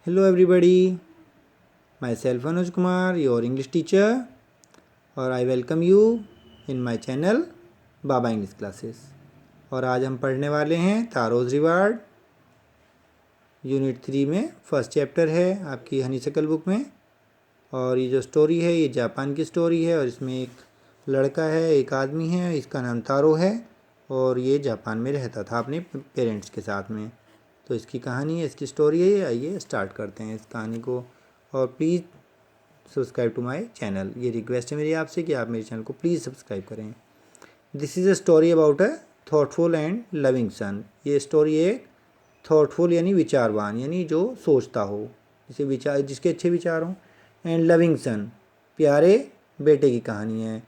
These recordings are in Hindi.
Hello everybody, myself Anuj Kumar, your English teacher, और I welcome you in my channel Baba English classes. और आज हम पढ़ने वाले हैं तारोज़ रिवार्ड यूनिट 3 में फर्स्ट चैप्टर है आपकी हनीशकल बुक में। और ये जो स्टोरी है ये जापान की स्टोरी है और इसमें एक लड़का है, एक आदमी है, इसका नाम तारो है और ये जापान में रहता था अपने पेरेंट्स के साथ में। तो इसकी कहानी है, इसकी स्टोरी है। आइए स्टार्ट करते हैं इस कहानी को। और please subscribe to my channel, ये रिक्वेस्ट है मेरी आपसे कि आप मेरे चैनल को प्लीज़ सब्सक्राइब करें। This is a story about a thoughtful and loving son. ये स्टोरी एक थॉटफुल यानी विचारवान, यानी जो सोचता हो, जिसके अच्छे विचार हों, एंड लविंग सन प्यारे बेटे की कहानी है।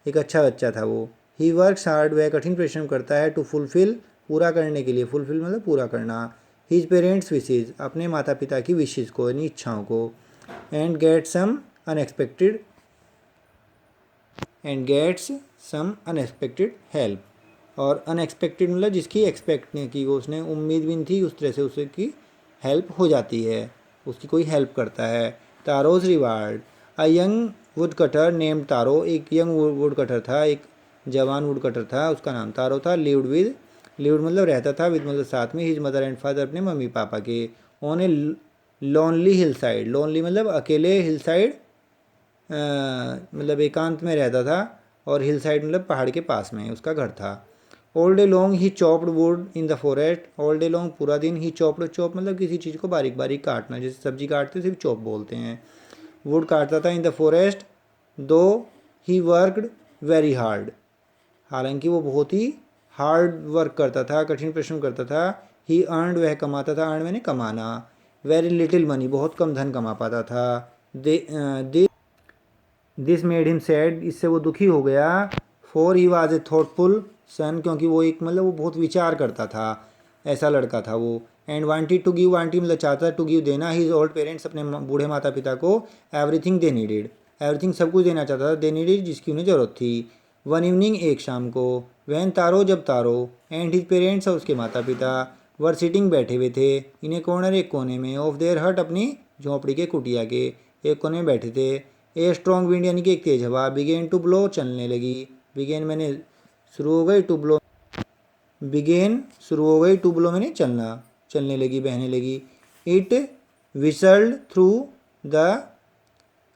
एक अच्छा बच्चा था वो। ही वर्क्स हार्ड, वह कठिन परिश्रम करता है, टू फुलफिल पूरा करने के लिए, फुलफिल मतलब पूरा करना, हीज पेरेंट्स विशेज़ अपने माता पिता की विशेज़ को यानी इच्छाओं को, and gets some unexpected help. और अनएक्सपेक्टेड मतलब जिसकी एक्सपेक्ट नहीं की, वो उसने उम्मीद भी नहीं थी उस तरह से उसकी हेल्प हो जाती है, उसकी कोई हेल्प करता है। Taro's reward, a young wood cutter named Taro, एक यंग वुड कटर था, एक जवान वुड कटर था, उसका नाम तारो था। लिव्ड मतलब रहता था, विद मतलब साथ में, हिज मदर एंड फादर अपने मम्मी पापा के, on A lonely hill side. Lonely मतलब अकेले, हिल साइड मतलब एकांत में रहता था, और हिल साइड मतलब पहाड़ के पास में उसका घर था। All day long he chopped would in the forest, all day long पूरा दिन, ही चॉप्ड, चॉप मतलब किसी चीज़ को बारीक बारीक काटना, जैसे सब्जी काटते सिर्फ चॉप बोलते हैं। वुड काटता था इन द फॉरेस्ट, दो ही वर्कड वेरी हार्ड, हालांकि वो बहुत ही हार्ड वर्क करता था, कठिन परिश्रम करता था। ही अर्नड वह कमाता था, अर्न मैंने कमाना। वेरी लिटिल मनी बहुत कम धन कमा पाता था। दिस मेड हिम सैड, इससे वो दुखी हो गया। For he was a thoughtful son, क्योंकि वो एक मतलब वो बहुत विचार करता था, ऐसा लड़का था वो। And wanted to give, wanted मतलब चाहता टू गिव देना, हिज ओल्ड पेरेंट्स अपने बूढ़े माता पिता को, एवरीथिंग दे नीडेड, एवरीथिंग सब कुछ देना चाहता था, दे नीडेड जिसकी उन्हें ज़रूरत थी। वन इवनिंग एक शाम को, वैन तारो जब तारो, एंड हिज पेरेंट्स और उसके माता पिता, वर सिटिंग बैठे हुए थे, इन ए कॉर्नर एक कोने में, ऑफ देयर हट अपनी झोंपड़ी के कुटिया के एक कोने में बैठे थे। ए स्ट्रॉन्ग विंड यानी कि एक तेज हवा, बिगेन टू ब्लो चलने लगी, बिगेन मैंने शुरू हो गई, टू ब्लो बिगेन शुरू हो गई, टू ब्लो मैंने चलना, चलने लगी, बहने लगी। It whistled through the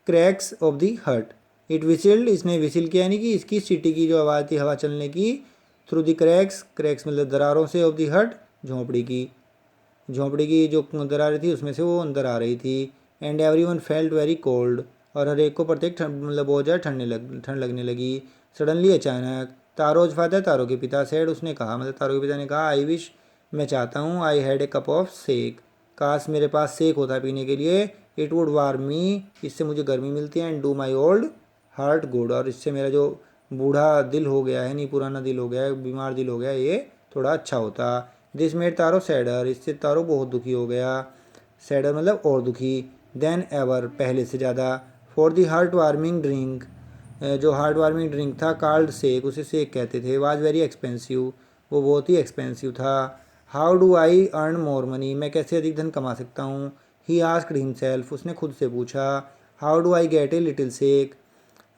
cracks of the हट, इट विसल्ड इसने विसिल किया यानी कि इसकी सीटी की जो आवाज़ थी हवा चलने की, थ्रू द क्रैक्स, क्रैक्स मतलब दरारों से, ऑफ द हट झोंपड़ी की, झोंपड़ी की जो दरारें थी उसमें से वो अंदर आ रही थी। And every one felt very cold, और हर एक को प्रत्येक मतलब बहुत ज़्यादा ठंड लगने लगी। सडनली अचानक, तारोज फादर तारो के पिता सेड उसने कहा, मतलब तारो के पिता ने कहा, आई विश मैं चाहता हूँ, I had a cup of sake, काश मेरे पास सेक होता पीने के लिए। इट वुड वार्म मी, इससे मुझे गर्मी मिलती है, and do my old heart good, और इससे मेरा जो बूढ़ा दिल हो गया है, नहीं पुराना दिल हो गया है, बीमार दिल हो गया है, ये थोड़ा अच्छा होता। दिस मेड तारो सैडर, इससे तारो बहुत दुखी हो गया, सैडर मतलब और दुखी। देन एवर पहले से ज़्यादा। For the heart warming drink, जो हार्ट वार्मिंग ड्रिंक था, कार्ल्ड सेक उसे सेक कहते थे, वाज वेरी एक्सपेंसिव वो बहुत ही एक्सपेंसिव था। How do I earn more money, मैं कैसे अधिक धन कमा सकता हूँ। ही आस्क्ड हिमसेल्फ, उसने खुद से पूछा। How do I get a little sake,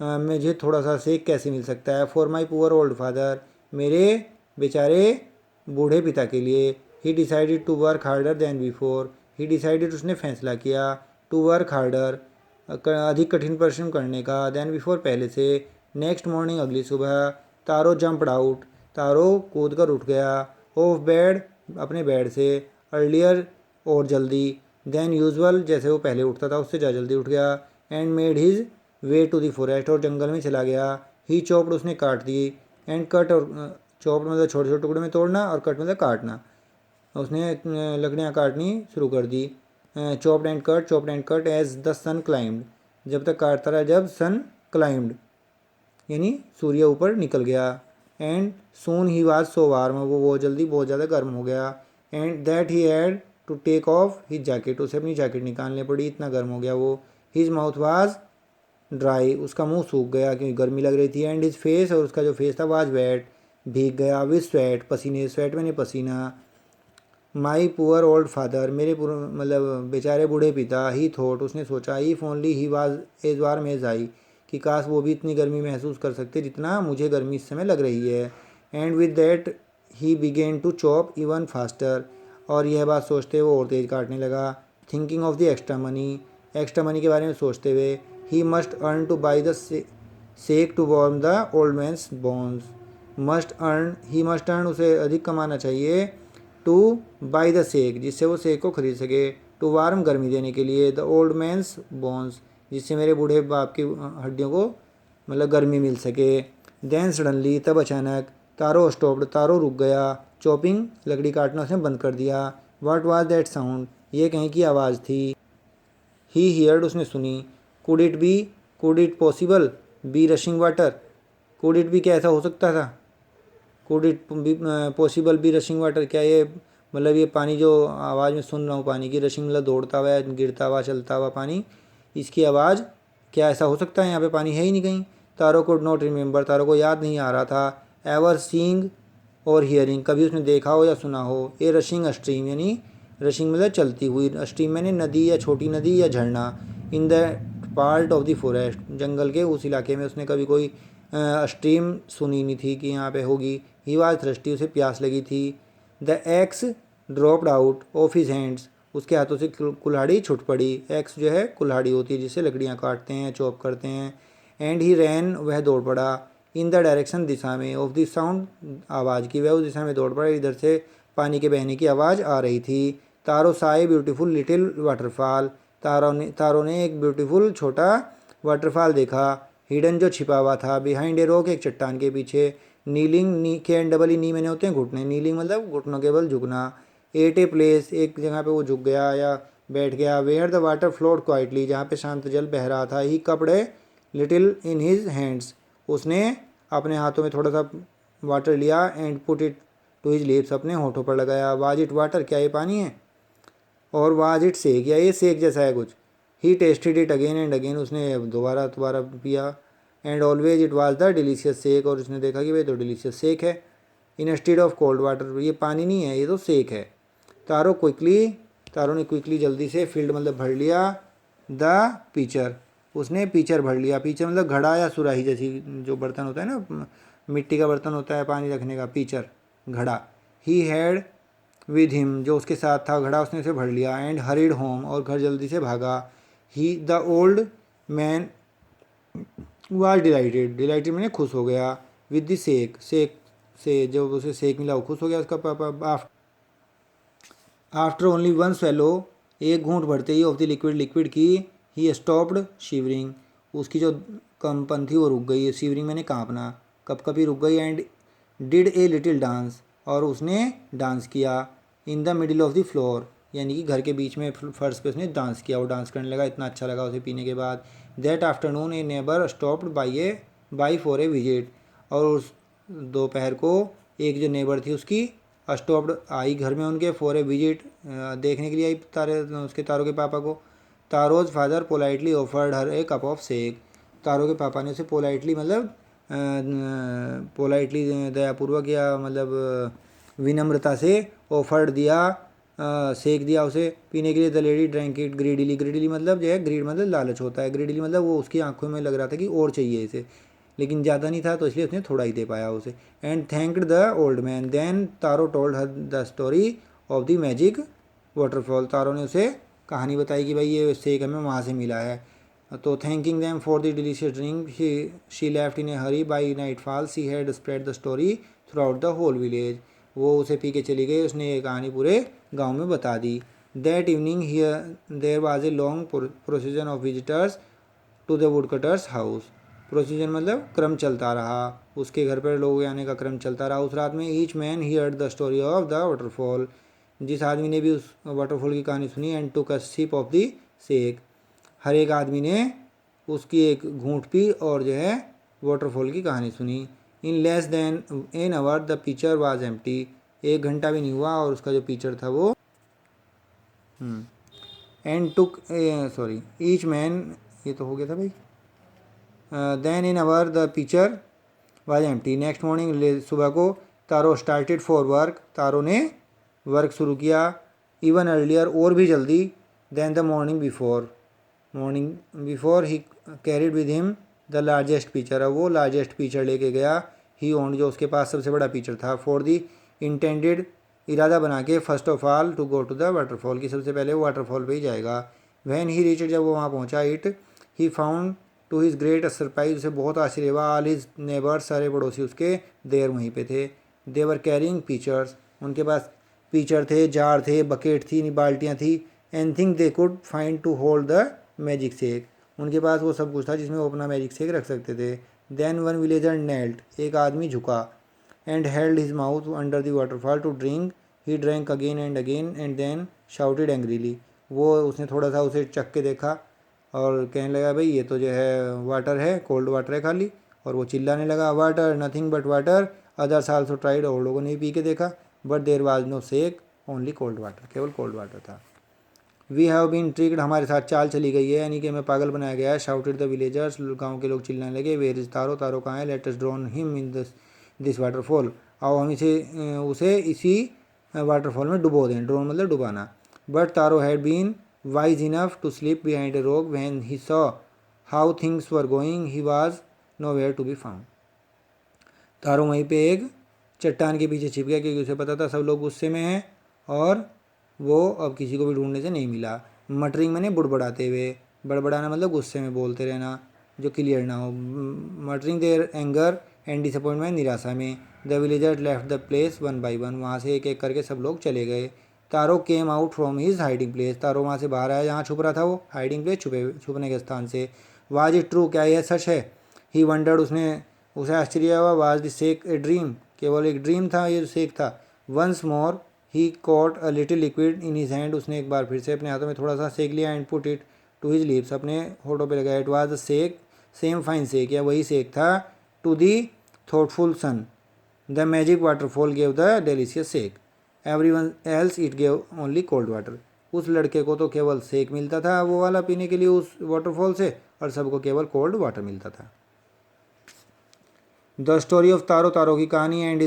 मुझे थोड़ा सा सेक कैसे मिल सकता है। For my poor old father, मेरे बेचारे बूढ़े पिता के लिए। He decided to work harder than before, he decided उसने फैसला किया, टू वर्क हार्डर अधिक कठिन परिश्रम करने का, देन बिफोर पहले से। नेक्स्ट मॉर्निंग अगली सुबह, तारो जंप्ड आउट, तारो कूद कर उठ गया, ऑफ बेड अपने बेड से, अर्लियर और जल्दी, देन यूजुअल जैसे वो पहले उठता था उससे ज़्यादा जल्दी उठ गया। And made his way to the forest, और जंगल में चला गया। ही चॉप्ड उसने काट दी, एंड कट और चॉप्ड मतलब छोटे छोटे टुकड़े में तोड़ना, और कट मतलब काटना, उसने लकड़ियाँ काटनी शुरू कर दी। Chopped and cut as the sun climbed, जब तक काटता रहा जब सन क्लाइम्ड यानी सूर्य ऊपर निकल गया। And soon he was so warm, वो बहुत जल्दी बहुत ज़्यादा गर्म हो गया। And that he had to take off his jacket, उसे अपनी जैकेट निकालनी पड़ी, इतना गर्म हो गया वो। हिज माउथ वाज ड्राई, उसका मुंह सूख गया क्योंकि गर्मी लग रही थी। एंड हिज फेस, और उसका जो फेस था, वाज वेट भीग गया, विद स्वेट पसीने, स्वेट मैंने पसीना। माई पुअर ओल्ड फादर, मेरे मतलब बेचारे बूढ़े पिता, ही थॉट, उसने सोचा, if only he was as warm as I, कि काश वो भी इतनी गर्मी महसूस कर सकते जितना मुझे गर्मी इस समय लग रही है। And with that he began to chop even faster, और यह बात सोचते हुए और तेज काटने लगा। Thinking of the extra money के बारे में सोचते हुए, he must earn to buy the sake to warm the old man's bones, must earn उसे अधिक कमाना चाहिए, टू बाई द सेक जिससे वो सेक को खरीद सके, टू वार्म गर्मी देने के लिए, द ओल्ड मैंस बोन्स जिससे मेरे बूढ़े बाप की हड्डियों को मतलब गर्मी मिल सके। देन सडनली, तब अचानक, तारो स्टॉप्ड, तारो रुक गया, चॉपिंग, लकड़ी काटना उसने बंद कर दिया। व्हाट वाज दैट साउंड, ये कहीं की आवाज़ थी। ही हियर्ड, उसने सुनी। Could it possible be rushing water, could it भी क्या ऐसा हो सकता था, could it possible be rushing water, क्या ये मतलब ये पानी जो आवाज़ में सुन रहा हूँ पानी की, रशिंग मतलब दौड़ता हुआ गिरता हुआ चलता हुआ पानी, इसकी आवाज़, क्या ऐसा हो सकता है, यहाँ पे पानी है ही नहीं कहीं। तारो कुड नॉट रिमेंबर, तारो को याद नहीं आ रहा था। एवर सीइंग और हियरिंग, कभी उसने देखा हो या सुना हो। ए रशिंग स्ट्रीम, यानी रशिंग मतलब चलती हुई, स्ट्रीम मैंने नदी या छोटी नदी या झरना। In the part of the forest, जंगल के उस इलाके में उसने कभी कोई स्ट्रीम सुनी नहीं थी कि यहाँ पे होगी। ही वाज थ्रस्टी, उसे प्यास लगी थी। The x dropped out of his hands, उसके हाथों से कुल्हाड़ी छुट पड़ी। एक्स जो है कुल्हाड़ी होती है जिससे लकड़ियाँ काटते हैं, चॉप करते हैं। एंड ही रैन, वह दौड़ पड़ा। इन द डायरेक्शन, दिशा में, ऑफ द साउंड, आवाज़ की, वह उस दिशा में दौड़ पड़ा इधर से पानी के बहने की आवाज़ आ रही थी। तारो साई ब्यूटीफुल लिटिल वाटरफॉल, तारों ने एक ब्यूटीफुल छोटा वाटरफॉल देखा। हिडन, जो छिपा हुआ था। बिहाइंड ए रॉक, एक चट्टान के पीछे। नीलिंग, नी के एंड डबल ई नी मैंने होते हैं घुटने, नीलिंग मतलब घुटनों के बल झुकना। एट ए प्लेस, एक जगह पे वो झुक गया या बैठ गया। Where the water float quietly, जहाँ पे शांत जल बह रहा था। ही कपड़े लिटिल इन हिज हैंड्स, उसने अपने हाथों में थोड़ा सा वाटर लिया। And put it to his lips, अपने होठों पर लगाया। वाज इट वाटर, क्या ये पानी है। और वाज इट सेक, या ये सेक जैसा है कुछ। He tested it again and again, उसने दोबारा दोबारा पिया। And always it was the delicious sake, और उसने देखा कि भाई तो डिलीशियस सेक है। इंस्टेड ऑफ कोल्ड वाटर, ये पानी नहीं है, ये तो सेक है। तारों ने क्विकली, जल्दी से, फील्ड मतलब भर लिया। द पीचर, उसने पीचर भर लिया। पीचर मतलब घड़ा या सुराही जैसी जो बर्तन होता है ना, मिट्टी का बर्तन होता है पानी रखने का, पीचर, घड़ा। ही हैड विद हिम, जो उसके साथ था घड़ा, उसने उसे भर लिया। एंड हरीड होम, और घर जल्दी से भागा। He the old man was delighted मैंने खुश हो गया। विद द सेक से, जब उसे सेक मिला वो खुश हो गया उसका पापा। आफ्टर ओनली वन स्वेलो, एक घूंट भरते ही, ऑफ द लिक्विड की, ही स्टॉप्ड शिवरिंग, उसकी जो कंपन थी वो रुक गई। शिवरिंग मैंने कांपना, कपकपी रुक गई। And did a little dance, और उसने डांस किया। In the middle of the floor, यानी कि घर के बीच में फर्श पे उसने डांस किया। वो डांस करने लगा, इतना अच्छा लगा उसे पीने के बाद। That afternoon A neighbour stopped by for a visit, और उस दोपहर को एक जो नेबर थी उसकी स्टॉप्ड, आई घर में उनके, फॉर ए विजिट, देखने के लिए आई तारों के पापा को। Taro's father politely offered her a cup of sake, Taro के पापा ने उसे पोलाइटली मतलब पोलाइटली दयापूर्वक या मतलब विनम्रता से ऑफर्ड दिया, सेक दिया उसे पीने के लिए। The lady drank it greedily मतलब जो है, ग्रीड मतलब लालच होता है, ग्रीडीली मतलब वो उसकी आंखों में लग रहा था कि और चाहिए इसे, लेकिन ज़्यादा नहीं था तो इसलिए उसने थोड़ा ही दे पाया उसे। And thanked the old man. Then Taro told her the story of the magic waterfall, तारों ने उसे कहानी बताई कि भाई ये सेक हमें वहाँ से मिला है। तो thanking them for the delicious drink, she left in a hurry. By nightfall she had spread the story throughout the whole village, वो उसे पी के चली गई, उसने ये कहानी पूरे गाँव में बता दी। That evening here there was a long procession of visitors to the wood cutter's house, procedure मतलब क्रम चलता रहा, उसके घर पर लोग आने का क्रम चलता रहा उस रात में। Each man heard the story of the waterfall, जिस आदमी ने भी उस वाटरफॉल की कहानी सुनी। And took a sip of the sake, हर एक आदमी ने उसकी एक घूंट पी और जो है वाटरफॉल की कहानी सुनी। In less than an hour the picture was empty, एक घंटा भी नहीं हुआ और उसका जो पिक्चर था वो and took sorry each man, ये तो हो गया था भाई। Then in hour the picture was empty. Next morning, सुबह को, तारो स्टार्टेड फॉर वर्क, तारों ने वर्क शुरू किया, इवन अर्लियर और भी जल्दी, then the morning before he carried with him the largest picture. अब वो लार्जेस्ट पिक्चर लेके गया, ही ओन जो उसके पास सबसे बड़ा पिक्चर था, फॉर दी इंटेंडेड इरादा बना के, first of all to go to the waterfall की सबसे पहले वो वाटरफॉल पे ही जाएगा। वैन ही रीच जब वो वहाँ पहुँचा, it he found to his great surprise उसे बहुत आश्चर्य हुआ, ऑल हिज नेबर्स सारे पड़ोसी उसके देर वहीं पे थे, दे वर कैरिंग पिक्चर्स उनके पास पिक्चर थे, जार थे, बकेट थी, बाल्टियाँ थी, anything they could find to hold the magic shake उनके पास वो सब कुछ था जिसमें वो अपना मैजिक शेक रख सकते थे। देन वन विलेजर नेल्ट एक आदमी झुका, and held his mouth under the waterfall to drink, he drank again and then shouted angrily वो उसने थोड़ा सा उसे चख के देखा और कहने लगा भाई ये तो जो है वाटर है, कोल्ड वाटर है खाली, और वो चिल्लाने लगा water nothing but water, others also tried और लोगों ने भी पी के देखा, but there was no shake only cold water, केवल कोल्ड वाटर था। वी हैव बीन ट्रिक्ड हमारे साथ चाल चली गई है, यानी कि हमें पागल बनाया गया है। शाउटेड द विलेजर्स गाँव के लोग चिल्लाने लगे, वेयर इज तारो, तारो कहाँ है, let us drawn him in this waterfall, आओ हम उसे इसी वाटरफॉल में डुबो दें, ड्रोन मतलब डुबाना। But Taro had been wise enough to sleep behind a rock, when he saw how things were going he was nowhere to be found. Taro वहीं पे एक चट्टान के पीछे छिप गया क्योंकि उसे पता था सब लोग गुस्से में हैं और वो अब किसी को भी ढूंढने से नहीं मिला। मटरिंग मैंने बुड़बड़ाते हुए, बड़बड़ाना मतलब गुस्से में बोलते रहना जो क्लियर ना हो, muttering their anger and disappointment निराशा में। The villagers left the place one by one वहाँ से एक एक करके सब लोग चले गए। Taro came out from his hiding place Taro वहाँ से बाहर आया जहाँ छुप रहा था वो, हाइडिंग प्लेस छुपने के स्थान से। वाज इट ट्रू क्या यह सच है, ही वंडर्ड उसे आश्चर्य हुआ, was the shake a dream केवल एक ड्रीम था ये शेक था। Once more he caught a little liquid in his hand उसने एक बार फिर से अपने हाथों में थोड़ा सा सेक लिया, and put it to his lips अपने होठों पे लगाया। It was the shake same fine shake या वही शेक था, to the thoughtful son the magic waterfall gave the delicious shake, everyone else it gave only cold water. उस लड़के को तो केवल शेक मिलता था वो वाला पीने के लिए उस वाटरफॉल से, और सबको केवल कोल्ड वाटर मिलता था। The story of Taro Taro की कहानी and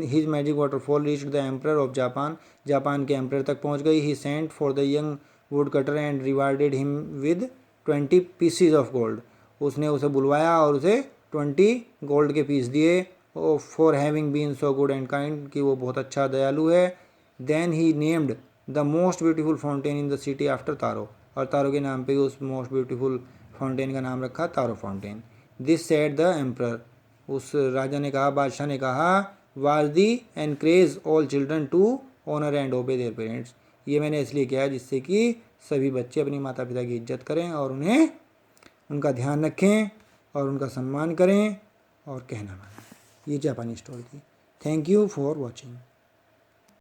his magic waterfall reached the emperor of Japan Japan के एम्परर तक पहुंच गई। He sent for the young wood cutter and rewarded him with 20 pieces of gold उसने उसे बुलवाया और उसे 20 गोल्ड के पीस दिए, for having been so good and kind कि वो बहुत अच्छा दयालु है। Then he named the most beautiful fountain in the city after Taro और तारो के नाम पे उस मोस्ट ब्यूटीफुल फाउंटेन का नाम रखा Taro fountain. This said the emperor उस राजा ने कहा, बादशाह ने कहा, was the encourage all children to honour and obey their parents ये मैंने इसलिए किया जिससे कि सभी बच्चे अपनी माता पिता की इज्जत करें और उन्हें उनका ध्यान रखें और उनका सम्मान करें और कहना मानें। ये जापानी स्टोरी थी। Thank you for watching.